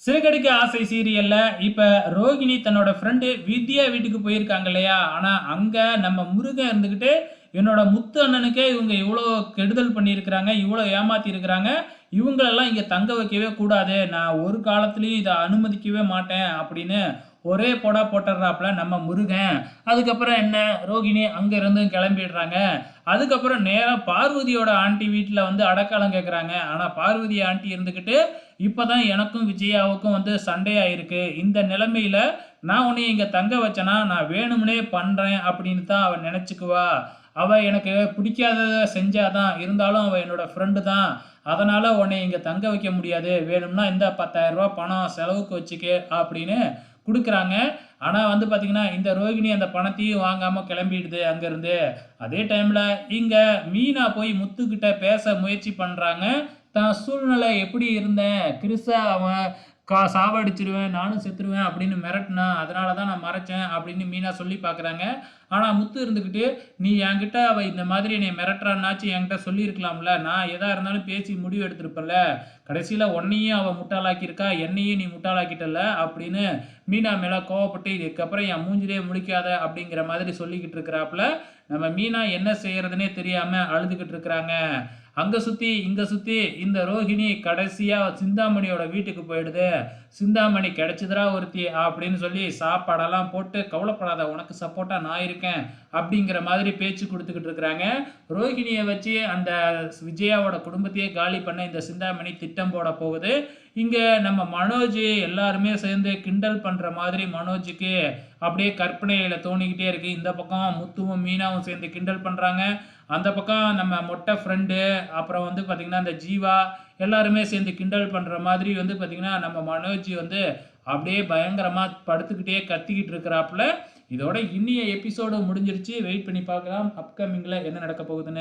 சிறகடிக்க ஆசை சீரியல்ல இப்ப ரோகிணி தன்னோட ஃப்ரெண்டு வித்யா வீட்டுக்கு போயிருக்காங்க இல்லையா? ஆனா அங்க நம்ம முருகன் இருந்துகிட்டு, என்னோட முத்து அண்ணனுக்கே இவங்க இவ்ளோ கெடுதல் பண்ணியிருக்கிறாங்க, இவ்ளோ ஏமாத்தி இருக்கிறாங்க. இவங்களெல்லாம் இங்க தங்க வைக்கவே கூடாது. நான் ஒரு காலத்திலயும் இத அனுமதிக்கவே மாட்டேன் அப்படின்னு ஒரே போடா போட்டுறாப்புல நம்ம முருகன். அதுக்கப்புறம் என்ன ரோகிணி அங்க இருந்து கிளம்பிடுறாங்க. அதுக்கப்புறம் நேரா பார்வதியோட ஆண்டி வீட்ல வந்து அடைக்கலம் கேட்குறாங்க. ஆனா பார்வதி ஆண்டி இருந்துகிட்டு, இப்பதான் எனக்கும் விஜயாவுக்கும் வந்து சண்டையாயிருக்கு. இந்த நிலைமையில நான் உன்னைய இங்க தங்க வச்சேனா, நான் வேணும்னே பண்றேன் அப்படின்னு தான் அவ நெனச்சுக்குவா. அவ எனக்கு பிடிக்காதத செஞ்சா தான். இருந்தாலும் அவ என்னோட ஃப்ரெண்டு தான். அதனால உன்னைய இங்க தங்க வைக்க முடியாது. வேணும்னா இந்தா ரூ. 10,000 பணம் செலவுக்கு வச்சுக்க அப்படின்னு குடுக்குறாங்க. ஆனா வந்து பார்த்தீங்கன்னா, இந்த ரோகிணி அந்த பணத்தையும் வாங்காம கிளம்பிடுது அங்கருந்து. அதே டைம்ல இங்க மீனா போய் முத்துக்கிட்ட பேச முயற்சி பண்றாங்க. தான் சூழ்நிலை எப்படி இருந்தேன், கிறிஸ அவன் சாவடிச்சுருவேன், நானும் செத்துருவேன் அப்படின்னு மிரட்டுனான். அதனால தான் நான் மறைச்சேன் அப்படின்னு மீனா சொல்லி பார்க்குறாங்க. ஆனா முத்து இருந்துகிட்டு, "நீ என்கிட்ட அவ இந்த மாதிரி என்னைய மிரட்டுறான்னாச்சும் என்கிட்ட சொல்லியிருக்கலாம்ல. நான் எதா இருந்தாலும் பேசி முடிவு எடுத்திருப்பேன்ல. கடைசியில உன்னையும் அவ முட்டாளாக்கியிருக்கா, என்னையும் நீ முட்டாளாக்கிட்டல்ல" அப்படின்னு மீனா மேல கோவப்பட்டு, "இதுக்கப்புறம் என் மூஞ்சிலயே முழிக்காத" அப்படிங்கிற மாதிரி சொல்லிக்கிட்டு இருக்கிறாப்புல. நம்ம மீனா என்ன செய்யறதுன்னே தெரியாம அழுதுகிட்டு இருக்கிறாங்க. அங்க சுத்தி, இங்க சுத்தி இந்த ரோகிணி கடைசியா சிந்தாமணியோட வீட்டுக்கு போயிடுது. "சிந்தாமணி கிடைச்சுதுடா ஒருத்தி" அப்படின்னு சொல்லி சாப்பாடெல்லாம் போட்டு, "கவலைப்படாத உனக்கு சப்போர்ட்டா நான் இருக்கேன்" அப்படிங்கிற மாதிரி பேச்சு குடுத்துக்கிட்டு இருக்கிறாங்க. ரோகிணிய வச்சு அந்த விஜயாவோட குடும்பத்தையே காலி பண்ண இந்த சிந்தாமணி திட்டம் போட போகுது. இங்க நம்ம மனோஜ் எல்லாருமே சேர்ந்து கிண்டல் பண்ற மாதிரி மனோஜுக்கு அப்படியே கற்பனையில தோணிக்கிட்டே இருக்கு. இந்த பக்கம் முத்துவும், மீனாவும் சேர்ந்து கிண்டல் பண்றாங்க. அந்த பக்கம் நம்ம மொட்டை ஃப்ரெண்டு, அப்புறம் வந்து பார்த்தீங்கன்னா, இந்த ஜீவா எல்லாருமே சேர்ந்து கிண்டல் பண்ற மாதிரி வந்து பார்த்தீங்கன்னா, நம்ம மனோஜ் வந்து அப்படியே பயங்கரமா படுத்துக்கிட்டே கத்திக்கிட்டு இருக்கிறாப்புல. இதோட இன்னிய எபிசோடு முடிஞ்சிருச்சு. வெயிட் பண்ணி பார்க்கலாம். அப்கமிங்ல என்ன நடக்க போகுதுன்னு.